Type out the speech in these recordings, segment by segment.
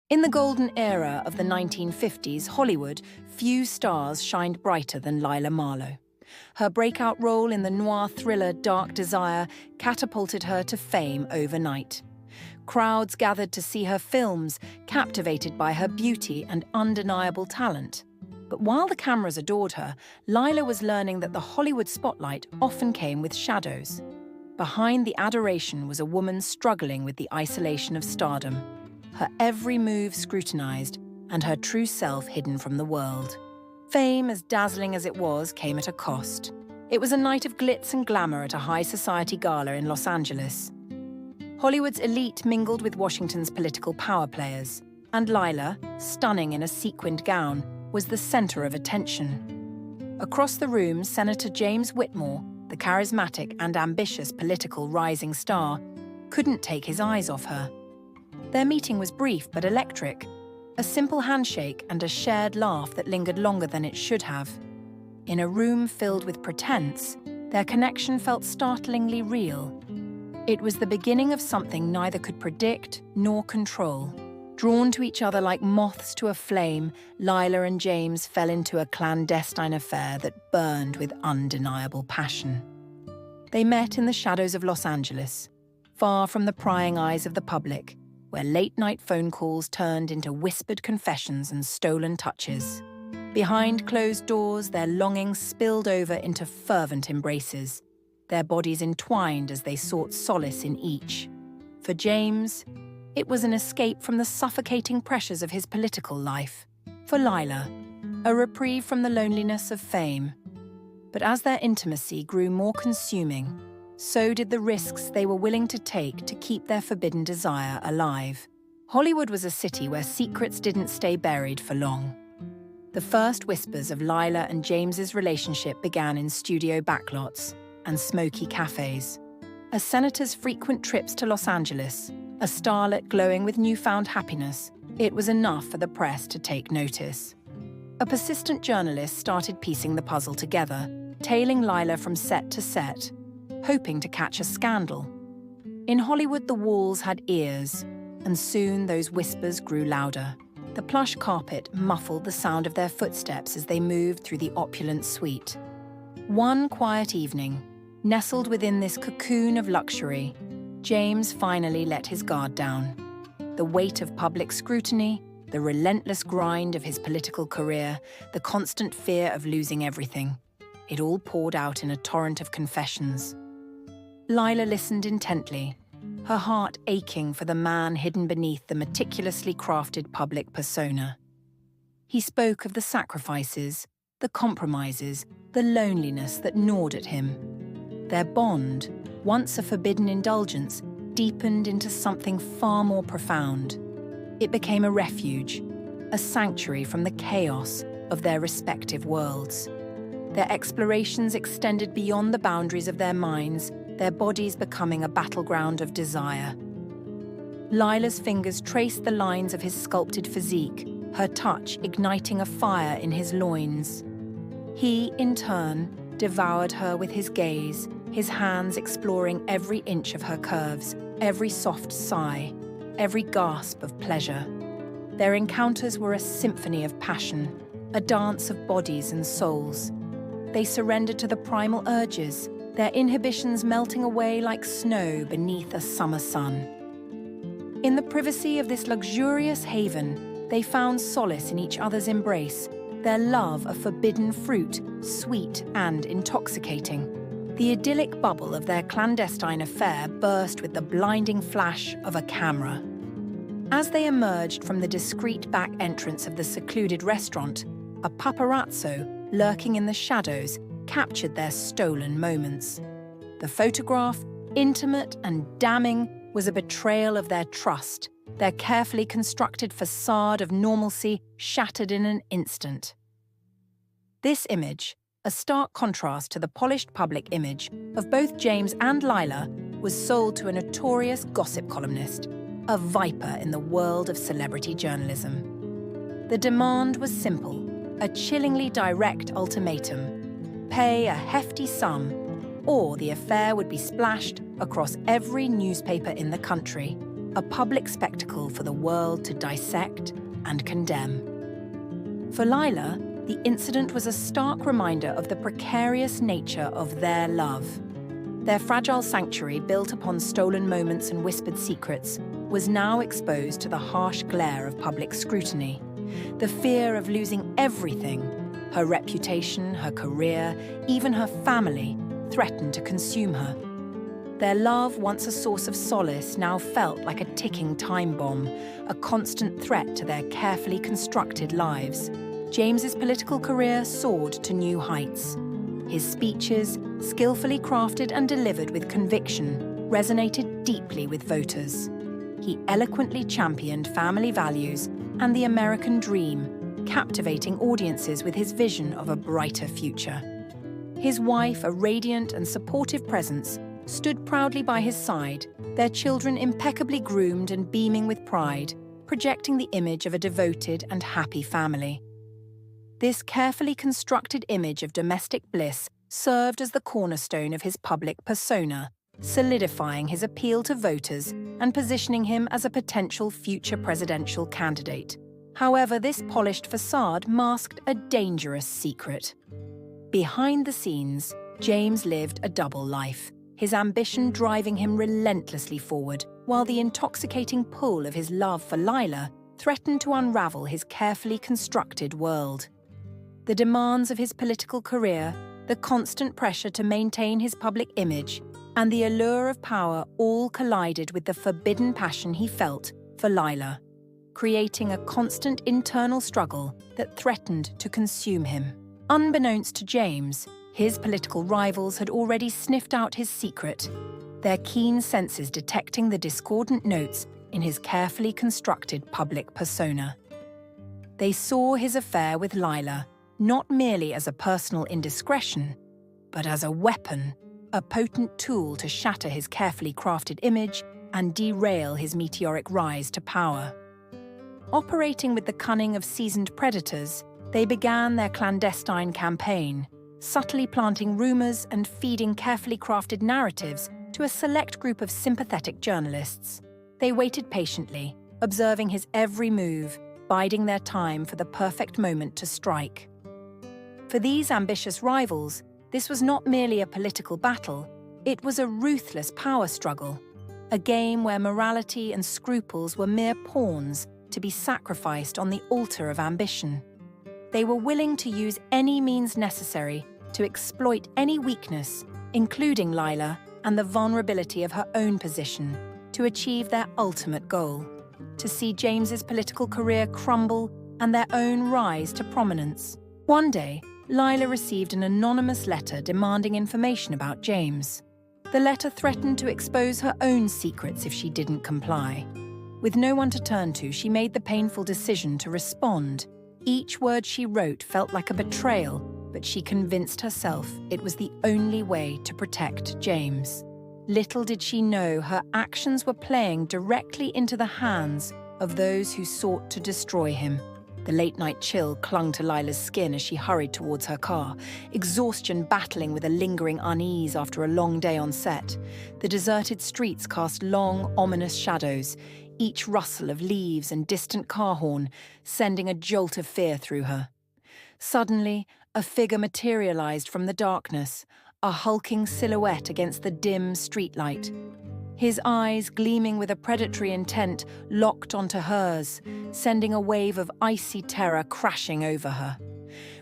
In the golden era of the 1950s Hollywood, few stars shined brighter than Lila Marlowe. Her breakout role in the noir thriller Dark Desire catapulted her to fame overnight. Crowds gathered to see her films, captivated by her beauty and undeniable talent. But while the cameras adored her, Lila was learning that the Hollywood spotlight often came with shadows. Behind the adoration was a woman struggling with the isolation of stardom, her every move scrutinized and her true self hidden from the world. Fame, as dazzling as it was, came at a cost. It was a night of glitz and glamour at a high society gala in Los Angeles. Hollywood's elite mingled with Washington's political power players, and Lila, stunning in a sequined gown, was the center of attention. Across the room, Senator James Whitmore, the charismatic and ambitious political rising star, couldn't take his eyes off her. Their meeting was brief but electric, a simple handshake and a shared laugh that lingered longer than it should have. In a room filled with pretense, their connection felt startlingly real. It was the beginning of something neither could predict nor control. Drawn to each other like moths to a flame, Lila and James fell into a clandestine affair that burned with undeniable passion. They met in the shadows of Los Angeles, far from the prying eyes of the public, where late-night phone calls turned into whispered confessions and stolen touches. Behind closed doors, their longing spilled over into fervent embraces, their bodies entwined as they sought solace in each. For James, it was an escape from the suffocating pressures of his political life. For Lila, a reprieve from the loneliness of fame. But as their intimacy grew more consuming, so did the risks they were willing to take to keep their forbidden desire alive. Hollywood was a city where secrets didn't stay buried for long. The first whispers of Lila and James's relationship began in studio backlots and smoky cafes. A senator's frequent trips to Los Angeles, a starlet glowing with newfound happiness, it was enough for the press to take notice. A persistent journalist started piecing the puzzle together, tailing Lila from set to set, hoping to catch a scandal. In Hollywood, the walls had ears, and soon those whispers grew louder. The plush carpet muffled the sound of their footsteps as they moved through the opulent suite. One quiet evening, nestled within this cocoon of luxury, James finally let his guard down. The weight of public scrutiny, the relentless grind of his political career, the constant fear of losing everything. It all poured out in a torrent of confessions. Lila listened intently, her heart aching for the man hidden beneath the meticulously crafted public persona. He spoke of the sacrifices, the compromises, the loneliness that gnawed at him. Their bond, once a forbidden indulgence, deepened into something far more profound. It became a refuge, a sanctuary from the chaos of their respective worlds. Their explorations extended beyond the boundaries of their minds, their bodies becoming a battleground of desire. Lila's fingers traced the lines of his sculpted physique, her touch igniting a fire in his loins. He, in turn, devoured her with his gaze, his hands exploring every inch of her curves, every soft sigh, every gasp of pleasure. Their encounters were a symphony of passion, a dance of bodies and souls. They surrendered to the primal urges, their inhibitions melting away like snow beneath a summer sun. In the privacy of this luxurious haven, they found solace in each other's embrace, their love a forbidden fruit, sweet and intoxicating. The idyllic bubble of their clandestine affair burst with the blinding flash of a camera. As they emerged from the discreet back entrance of the secluded restaurant, a paparazzo, lurking in the shadows, captured their stolen moments. The photograph, intimate and damning, was a betrayal of their trust, their carefully constructed facade of normalcy shattered in an instant. This image, a stark contrast to the polished public image of both James and Lila, was sold to a notorious gossip columnist, a viper in the world of celebrity journalism. The demand was simple, a chillingly direct ultimatum: pay a hefty sum, or the affair would be splashed across every newspaper in the country. a public spectacle for the world to dissect and condemn. For Lila, the incident was a stark reminder of the precarious nature of their love. Their fragile sanctuary, built upon stolen moments and whispered secrets, was now exposed to the harsh glare of public scrutiny. The fear of losing everything, her reputation, her career, even her family, threatened to consume her. Their love, once a source of solace, now felt like a ticking time bomb, a constant threat to their carefully constructed lives. James's political career soared to new heights. His speeches, skillfully crafted and delivered with conviction, resonated deeply with voters. He eloquently championed family values and the American dream, captivating audiences with his vision of a brighter future. His wife, a radiant and supportive presence, stood proudly by his side, their children impeccably groomed and beaming with pride, projecting the image of a devoted and happy family. This carefully constructed image of domestic bliss served as the cornerstone of his public persona, solidifying his appeal to voters and positioning him as a potential future presidential candidate. However, this polished facade masked a dangerous secret. Behind the scenes, James lived a double life, his ambition driving him relentlessly forward, while the intoxicating pull of his love for Lila threatened to unravel his carefully constructed world. The demands of his political career, the constant pressure to maintain his public image, and the allure of power all collided with the forbidden passion he felt for Lila, creating a constant internal struggle that threatened to consume him. Unbeknownst to James, his political rivals had already sniffed out his secret, their keen senses detecting the discordant notes in his carefully constructed public persona. They saw his affair with Lila not merely as a personal indiscretion, but as a weapon, a potent tool to shatter his carefully crafted image and derail his meteoric rise to power. Operating with the cunning of seasoned predators, they began their clandestine campaign, subtly planting rumors and feeding carefully crafted narratives to a select group of sympathetic journalists. They waited patiently, observing his every move, biding their time for the perfect moment to strike. For these ambitious rivals, this was not merely a political battle, it was a ruthless power struggle, a game where morality and scruples were mere pawns to be sacrificed on the altar of ambition. They were willing to use any means necessary to exploit any weakness, including Lila and the vulnerability of her own position, to achieve their ultimate goal, to see James's political career crumble and their own rise to prominence. One day, Lila received an anonymous letter demanding information about James. The letter threatened to expose her own secrets if she didn't comply. With no one to turn to, she made the painful decision to respond. Each word she wrote felt like a betrayal, but she convinced herself it was the only way to protect James. Little did she know her actions were playing directly into the hands of those who sought to destroy him. The late-night chill clung to Lila's skin as she hurried towards her car, exhaustion battling with a lingering unease after a long day on set. The deserted streets cast long, ominous shadows, each rustle of leaves and distant car horn sending a jolt of fear through her. Suddenly, a figure materialized from the darkness, a hulking silhouette against the dim streetlight. His eyes, gleaming with a predatory intent, locked onto hers, sending a wave of icy terror crashing over her.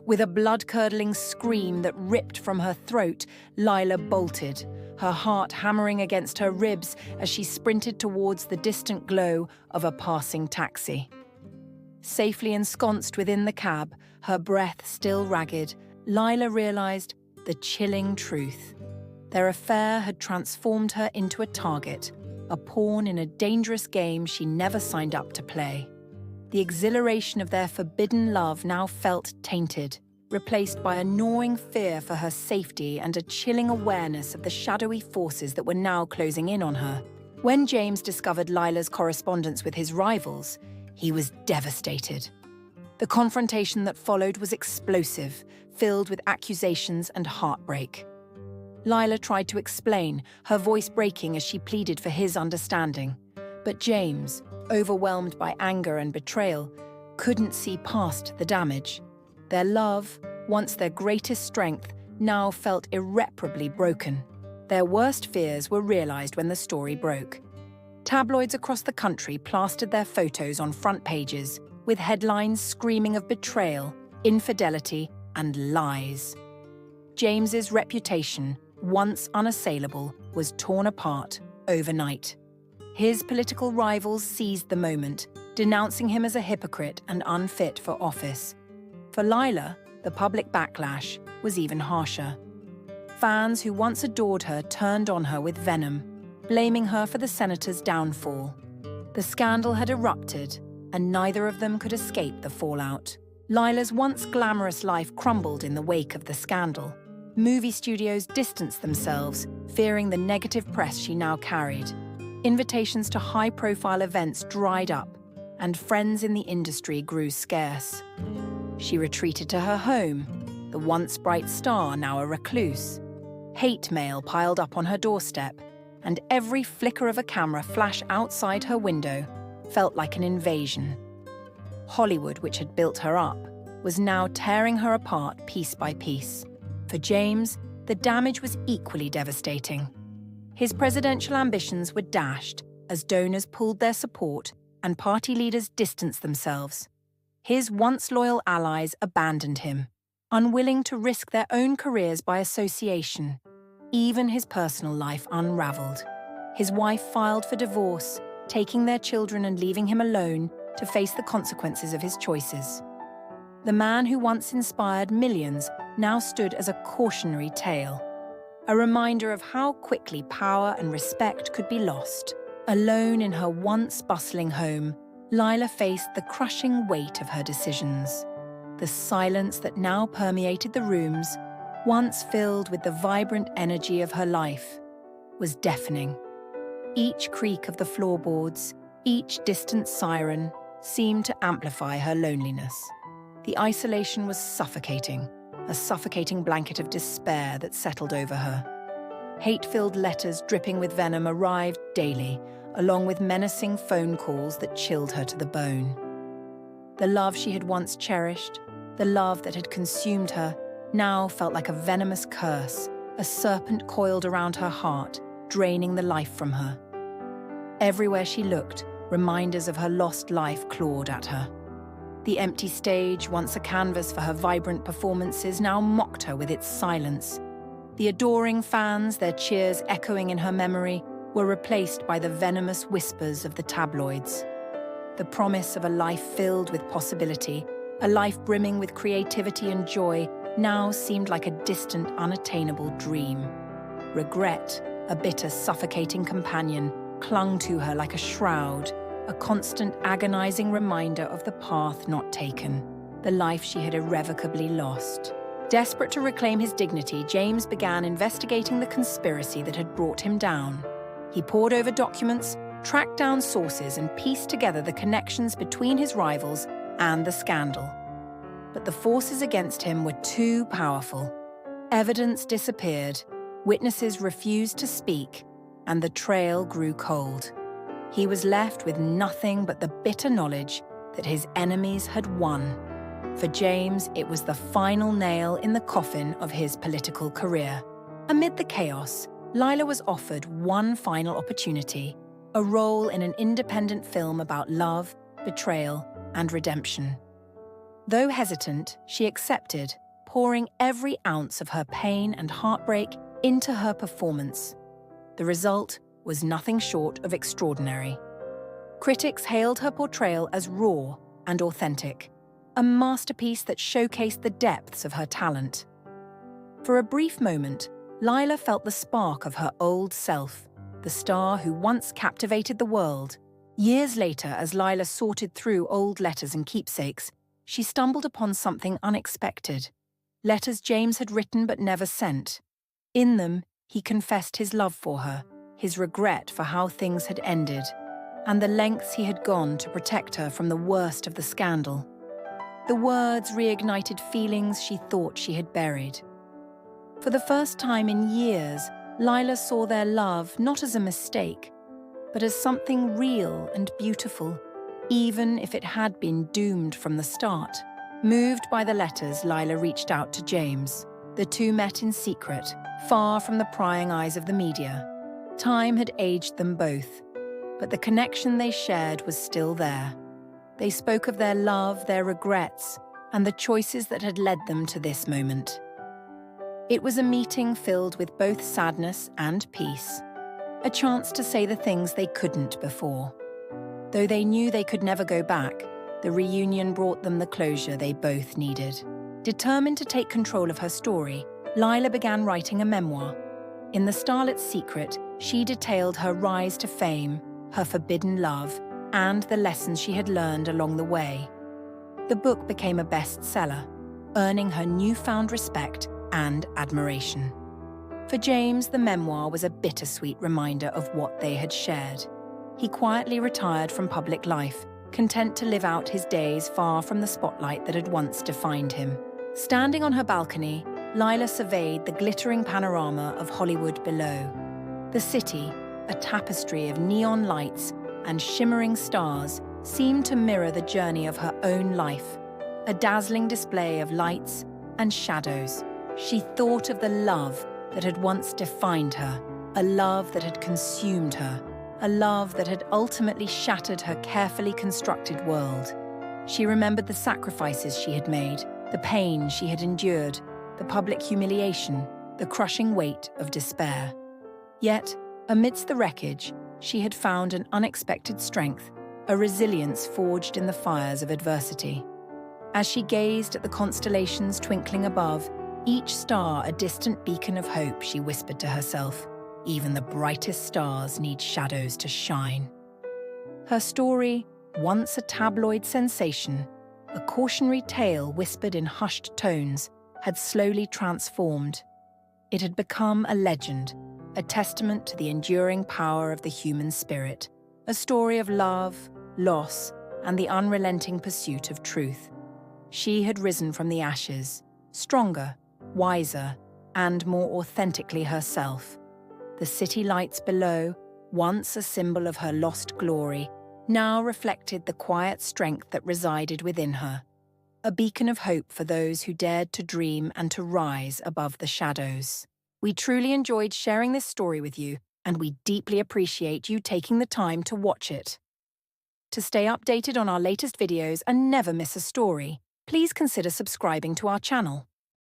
With a blood-curdling scream that ripped from her throat, Lila bolted, her heart hammering against her ribs as she sprinted towards the distant glow of a passing taxi. Safely ensconced within the cab, her breath still ragged, Lila realized the chilling truth. Their affair had transformed her into a target, a pawn in a dangerous game she never signed up to play. The exhilaration of their forbidden love now felt tainted, replaced by a gnawing fear for her safety and a chilling awareness of the shadowy forces that were now closing in on her. When James discovered Lila's correspondence with his rivals, he was devastated. The confrontation that followed was explosive, filled with accusations and heartbreak. Lila tried to explain, her voice breaking as she pleaded for his understanding. But James, overwhelmed by anger and betrayal, couldn't see past the damage. Their love, once their greatest strength, now felt irreparably broken. Their worst fears were realized when the story broke. Tabloids across the country plastered their photos on front pages, with headlines screaming of betrayal, infidelity, and lies. James's reputation, once unassailable, was torn apart overnight. His political rivals seized the moment, denouncing him as a hypocrite and unfit for office. For Lila, the public backlash was even harsher. Fans who once adored her turned on her with venom, blaming her for the senator's downfall. The scandal had erupted, and neither of them could escape the fallout. Lila's once glamorous life crumbled in the wake of the scandal. Movie studios distanced themselves, fearing the negative press she now carried. Invitations to high-profile events dried up, and friends in the industry grew scarce. She retreated to her home, the once bright star now a recluse. Hate mail piled up on her doorstep, and every flicker of a camera flash outside her window felt like an invasion. Hollywood, which had built her up, was now tearing her apart piece by piece. For James, the damage was equally devastating. His presidential ambitions were dashed as donors pulled their support and party leaders distanced themselves. His once loyal allies abandoned him, unwilling to risk their own careers by association. Even his personal life unraveled. His wife filed for divorce, taking their children and leaving him alone to face the consequences of his choices. The man who once inspired millions now stood as a cautionary tale, a reminder of how quickly power and respect could be lost. Alone in her once bustling home, Lila faced the crushing weight of her decisions. The silence that now permeated the rooms, once filled with the vibrant energy of her life, was deafening. Each creak of the floorboards, each distant siren, seemed to amplify her loneliness. The isolation was suffocating, a suffocating blanket of despair that settled over her. Hate-filled letters dripping with venom arrived daily, along with menacing phone calls that chilled her to the bone. The love she had once cherished, the love that had consumed her, now felt like a venomous curse, a serpent coiled around her heart, draining the life from her. Everywhere she looked, reminders of her lost life clawed at her. The empty stage, once a canvas for her vibrant performances, now mocked her with its silence. The adoring fans, their cheers echoing in her memory, were replaced by the venomous whispers of the tabloids. The promise of a life filled with possibility, a life brimming with creativity and joy, now seemed like a distant, unattainable dream. Regret, a bitter, suffocating companion, clung to her like a shroud, a constant, agonizing reminder of the path not taken, the life she had irrevocably lost. Desperate to reclaim his dignity, James began investigating the conspiracy that had brought him down. He pored over documents, tracked down sources, and pieced together the connections between his rivals and the scandal. But the forces against him were too powerful. Evidence disappeared, witnesses refused to speak, and the trail grew cold. He was left with nothing but the bitter knowledge that his enemies had won. For James, it was the final nail in the coffin of his political career. Amid the chaos, Lila was offered one final opportunity, a role in an independent film about love, betrayal, and redemption. Though hesitant, she accepted, pouring every ounce of her pain and heartbreak into her performance. The result was nothing short of extraordinary. Critics hailed her portrayal as raw and authentic, a masterpiece that showcased the depths of her talent. For a brief moment, Lila felt the spark of her old self, the star who once captivated the world. Years later, as Lila sorted through old letters and keepsakes, she stumbled upon something unexpected. Letters James had written but never sent. In them, he confessed his love for her, his regret for how things had ended, and the lengths he had gone to protect her from the worst of the scandal. The words reignited feelings she thought she had buried. For the first time in years, Lila saw their love not as a mistake, but as something real and beautiful, even if it had been doomed from the start. Moved by the letters, Lila reached out to James. The two met in secret, far from the prying eyes of the media. Time had aged them both, but the connection they shared was still there. They spoke of their love, their regrets, and the choices that had led them to this moment. It was a meeting filled with both sadness and peace, a chance to say the things they couldn't before. Though they knew they could never go back, the reunion brought them the closure they both needed. Determined to take control of her story, Lila began writing a memoir. In The Starlet's Secret, she detailed her rise to fame, her forbidden love, and the lessons she had learned along the way. The book became a bestseller, earning her newfound respect and admiration. For James, the memoir was a bittersweet reminder of what they had shared. He quietly retired from public life, content to live out his days far from the spotlight that had once defined him. Standing on her balcony, Lila surveyed the glittering panorama of Hollywood below. The city, a tapestry of neon lights and shimmering stars, seemed to mirror the journey of her own life, a dazzling display of lights and shadows. She thought of the love that had once defined her, a love that had consumed her, a love that had ultimately shattered her carefully constructed world. She remembered the sacrifices she had made, the pain she had endured, the public humiliation, the crushing weight of despair. Yet, amidst the wreckage, she had found an unexpected strength, a resilience forged in the fires of adversity. As she gazed at the constellations twinkling above, each star a distant beacon of hope, she whispered to herself, even the brightest stars need shadows to shine. Her story, once a tabloid sensation, a cautionary tale whispered in hushed tones, had slowly transformed. It had become a legend, a testament to the enduring power of the human spirit, a story of love, loss, and the unrelenting pursuit of truth. She had risen from the ashes, stronger, wiser, and more authentically herself. The city lights below, once a symbol of her lost glory, now reflected the quiet strength that resided within her, a beacon of hope for those who dared to dream and to rise above the shadows. We truly enjoyed sharing this story with you, and we deeply appreciate you taking the time to watch it. To stay updated on our latest videos and never miss a story, please consider subscribing to our channel.